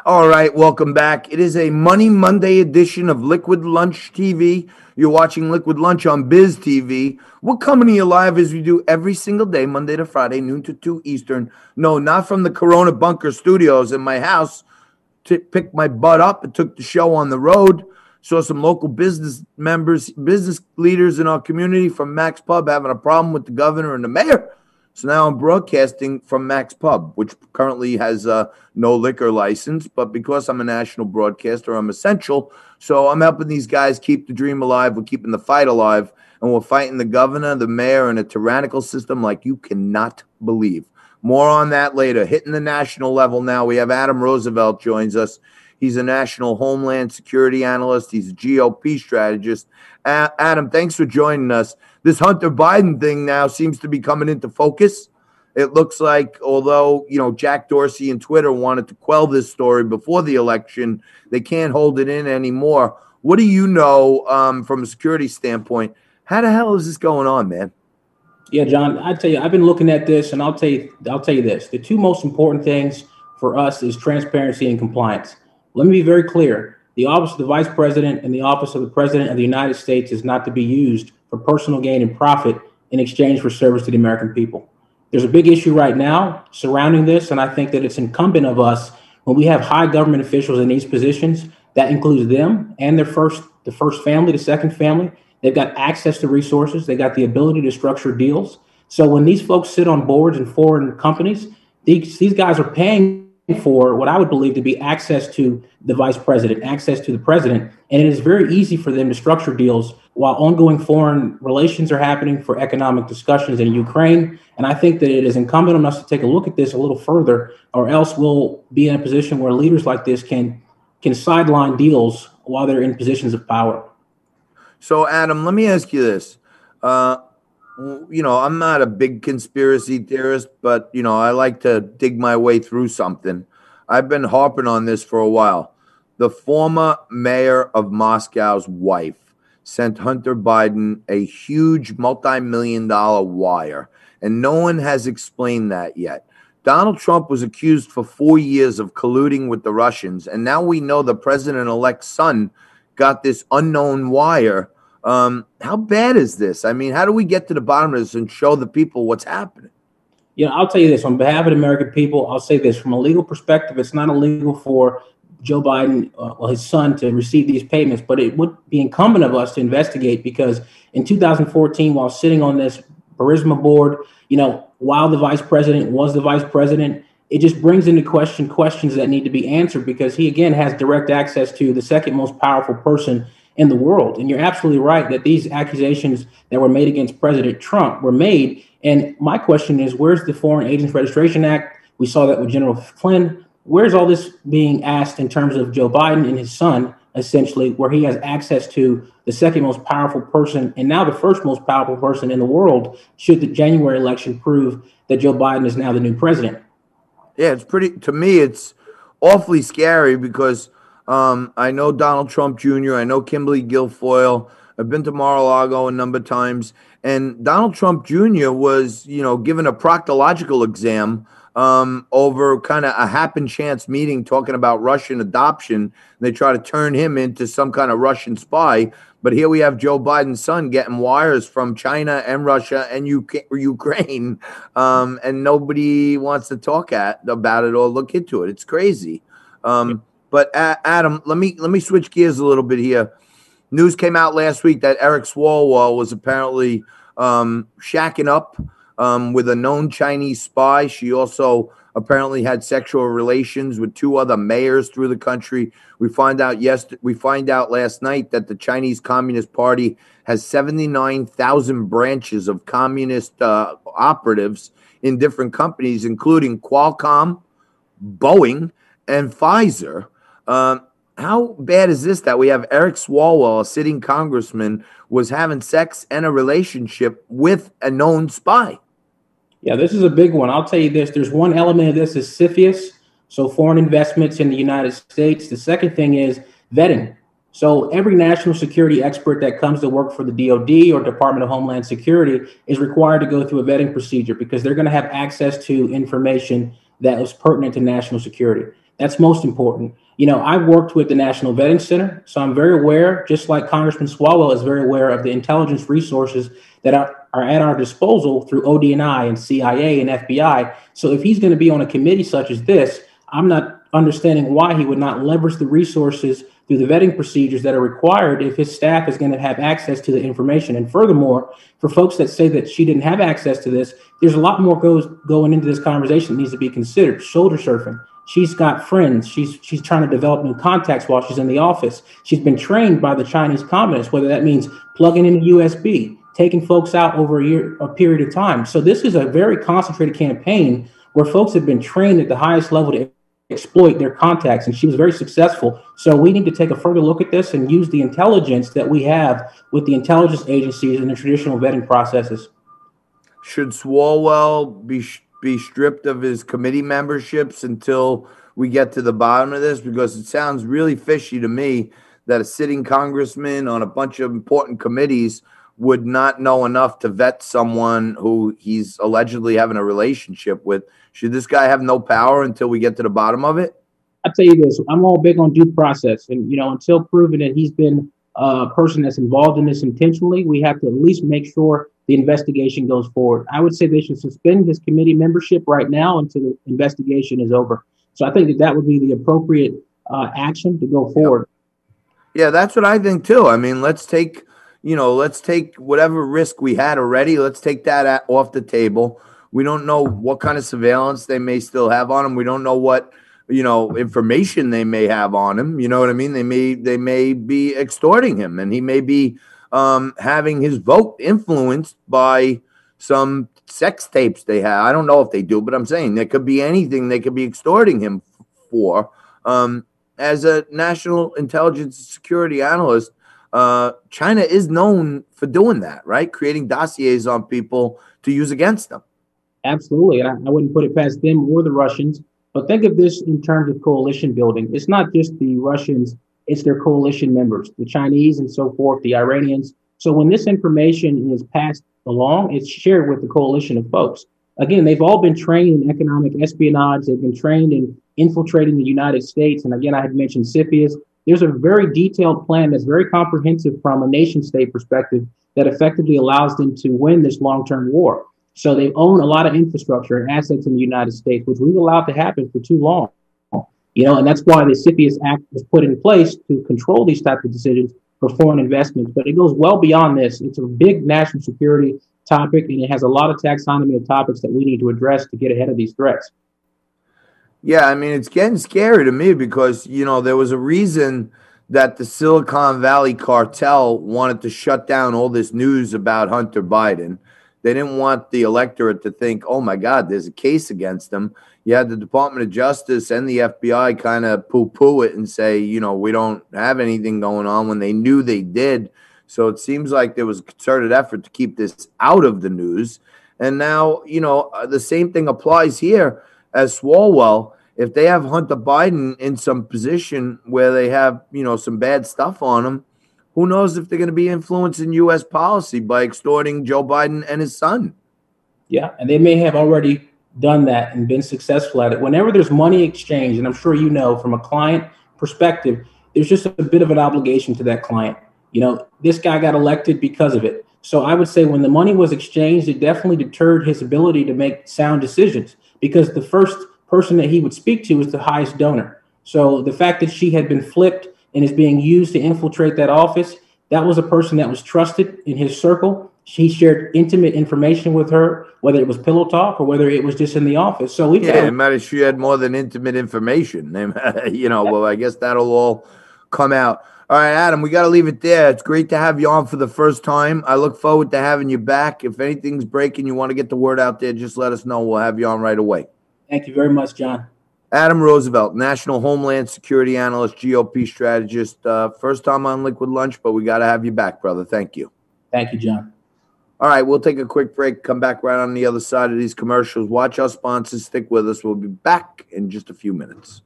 All right, welcome back. It is a Money Monday edition of Liquid Lunch TV. You're watching Liquid Lunch on BizTV. We're coming to you live as we do every single day, Monday to Friday, noon to 2 Eastern. No, not from the Corona Bunker Studios in my house. To pick my butt up and took the show on the road. Saw some local business members, business leaders in our community from Max Pub having a problem with the governor and the mayor. So now I'm broadcasting from Max Pub, which currently has no liquor license. But because I'm a national broadcaster, I'm essential. So I'm helping these guys keep the dream alive. We're keeping the fight alive. And we're fighting the governor, the mayor, and a tyrannical system like you cannot believe. More on that later. Hitting the national level now, we have Adam Roosevelt joins us. He's a national Homeland security analyst. He's a GOP strategist. Adam, thanks for joining us. This Hunter Biden thing now seems to be coming into focus. It looks like, although, Jack Dorsey and Twitter wanted to quell this story before the election, they can't hold it in anymore. What do you know from a security standpoint? How the hell is this going on, man? Yeah, John, I tell you, I've been looking at this, and I'll tell you this. The two most important things for us is transparency and compliance. Let me be very clear. The office of the vice president and the office of the president of the United States is not to be used for personal gain and profit in exchange for service to the American people. There's a big issue right now surrounding this, and I think that it's incumbent of us when we have high government officials in these positions, that includes them and the first family, the second family. They've got access to resources. They got the ability to structure deals. So when these folks sit on boards in foreign companies, these guys are paying for what I would believe to be access to the vice president, access to the president. And it is very easy for them to structure deals while ongoing foreign relations are happening for economic discussions in Ukraine. And I think that it is incumbent on us to take a look at this a little further, or else we'll be in a position where leaders like this can sideline deals while they're in positions of power. So, Adam, let me ask you this. I'm not a big conspiracy theorist, but, I like to dig my way through something. I've been harping on this for a while. The former mayor of Moscow's wife sent Hunter Biden a huge multi-million-dollar wire, and no one has explained that yet. Donald Trump was accused for 4 years of colluding with the Russians, and now we know the president-elect's son got this unknown wire. How bad is this? I mean, how do we get to the bottom of this and show the people what's happening? I'll tell you this. On behalf of the American people, I'll say this. From a legal perspective, it's not illegal for Joe Biden or his son to receive these payments, but it would be incumbent of us to investigate, because in 2014, while sitting on this Burisma board, while the vice president was the vice president, it just brings into question questions that need to be answered, because he, again, has direct access to the second most powerful person in the world. And you're absolutely right that these accusations that were made against President Trump were made. And my question is, where's the Foreign Agents Registration Act? We saw that with General Flynn. Where's all this being asked in terms of Joe Biden and his son, essentially, where he has access to the second most powerful person and now the first most powerful person in the world, should the January election prove that Joe Biden is now the new president? Yeah, to me, it's awfully scary, because I know Donald Trump Jr., I know Kimberly Guilfoyle. I've been to Mar-a-Lago a number of times. And Donald Trump Jr. was, given a proctological exam over kind of a happen chance meeting talking about Russian adoption. They try to turn him into some kind of Russian spy. But here we have Joe Biden's son getting wires from China and Russia and Ukraine, and nobody wants to talk about it or look into it. It's crazy. But Adam, let me switch gears a little bit here. News came out last week that Eric Swalwell was apparently shacking up with a known Chinese spy. She also apparently had sexual relations with two other mayors through the country. We find out last night that the Chinese Communist Party has 79,000 branches of communist operatives in different companies, including Qualcomm, Boeing, and Pfizer. How bad is this that we have Eric Swalwell, a sitting congressman, was having sex and a relationship with a known spy? Yeah, this is a big one. I'll tell you this. There's one element of this is CFIUS, so foreign investments in the United States. The second thing is vetting. So every national security expert that comes to work for the DOD or Department of Homeland Security is required to go through a vetting procedure, because they're going to have access to information that is pertinent to national security. That's most important. I've worked with the National Vetting Center, so I'm very aware, just like Congressman Swalwell is very aware of the intelligence resources that are at our disposal through ODNI and CIA and FBI. So if he's going to be on a committee such as this, I'm not understanding why he would not leverage the resources through the vetting procedures that are required if his staff is going to have access to the information. And furthermore, for folks that say that she didn't have access to this, there's a lot more going into this conversation that needs to be considered. Shoulder surfing. She's got friends. She's trying to develop new contacts while she's in the office. She's been trained by the Chinese communists, whether that means plugging in a USB, taking folks out over a period of time. So this is a very concentrated campaign where folks have been trained at the highest level to exploit their contacts, and she was very successful. So we need to take a further look at this and use the intelligence that we have with the intelligence agencies and the traditional vetting processes. Should Swalwell be stripped of his committee memberships until we get to the bottom of this? Because it sounds really fishy to me that a sitting congressman on a bunch of important committees would not know enough to vet someone who he's allegedly having a relationship with. Should this guy have no power until we get to the bottom of it? I'll tell you this, I'm all big on due process. And, until proven that he's been a person that's involved in this intentionally, we have to at least make sure the investigation goes forward. I would say they should suspend his committee membership right now until the investigation is over. So I think that would be the appropriate action to go forward. Yeah, that's what I think too. I mean, let's take whatever risk we had already. Let's take that off the table. We don't know what kind of surveillance they may still have on him. We don't know what, information they may have on him. You know what I mean? They may be extorting him, and he may be having his vote influenced by some sex tapes they have. I don't know if they do, but I'm saying there could be anything they could be extorting him for. As a national intelligence security analyst, China is known for doing that, right? Creating dossiers on people to use against them. Absolutely. And I wouldn't put it past them or the Russians. But think of this in terms of coalition building. It's not just the Russians, it's their coalition members, the Chinese and so forth, the Iranians. So when this information is passed along, it's shared with the coalition of folks. Again, they've all been trained in economic espionage. They've been trained in infiltrating the United States. And again, I had mentioned CFIUS. There's a very detailed plan that's very comprehensive from a nation state perspective that effectively allows them to win this long-term war. So they own a lot of infrastructure and assets in the United States, which we've allowed to happen for too long. And that's why the CFIUS Act was put in place to control these types of decisions for foreign investments. But it goes well beyond this. It's a big national security topic, and it has a lot of taxonomy of topics that we need to address to get ahead of these threats. Yeah, I mean, it's getting scary to me because, there was a reason that the Silicon Valley cartel wanted to shut down all this news about Hunter Biden. They didn't want the electorate to think, oh, my God, there's a case against him. You had the Department of Justice and the FBI kind of poo-poo it and say, we don't have anything going on when they knew they did. So it seems like there was a concerted effort to keep this out of the news. And now, the same thing applies here as Swalwell. If they have Hunter Biden in some position where they have, some bad stuff on him, who knows if they're going to be influencing U.S. policy by extorting Joe Biden and his son? Yeah, and they may have already done that and been successful at it. Whenever there's money exchange, and I'm sure from a client perspective, there's just a bit of an obligation to that client. This guy got elected because of it. So I would say when the money was exchanged, it definitely deterred his ability to make sound decisions because the first person that he would speak to was the highest donor. So the fact that she had been flipped and is being used to infiltrate that office, that was a person that was trusted in his circle. He shared intimate information with her, whether it was pillow talk or whether it was just in the office. So she had more than intimate information. Well, I guess that'll all come out. All right, Adam, we got to leave it there. It's great to have you on for the first time. I look forward to having you back. If anything's breaking, you want to get the word out there, just let us know. We'll have you on right away. Thank you very much, John. Adam Roosevelt, National Homeland Security Analyst, GOP Strategist. First time on Liquid Lunch, but we got to have you back, brother. Thank you. Thank you, John. All right, we'll take a quick break, come back right on the other side of these commercials. Watch our sponsors. Stick with us. We'll be back in just a few minutes.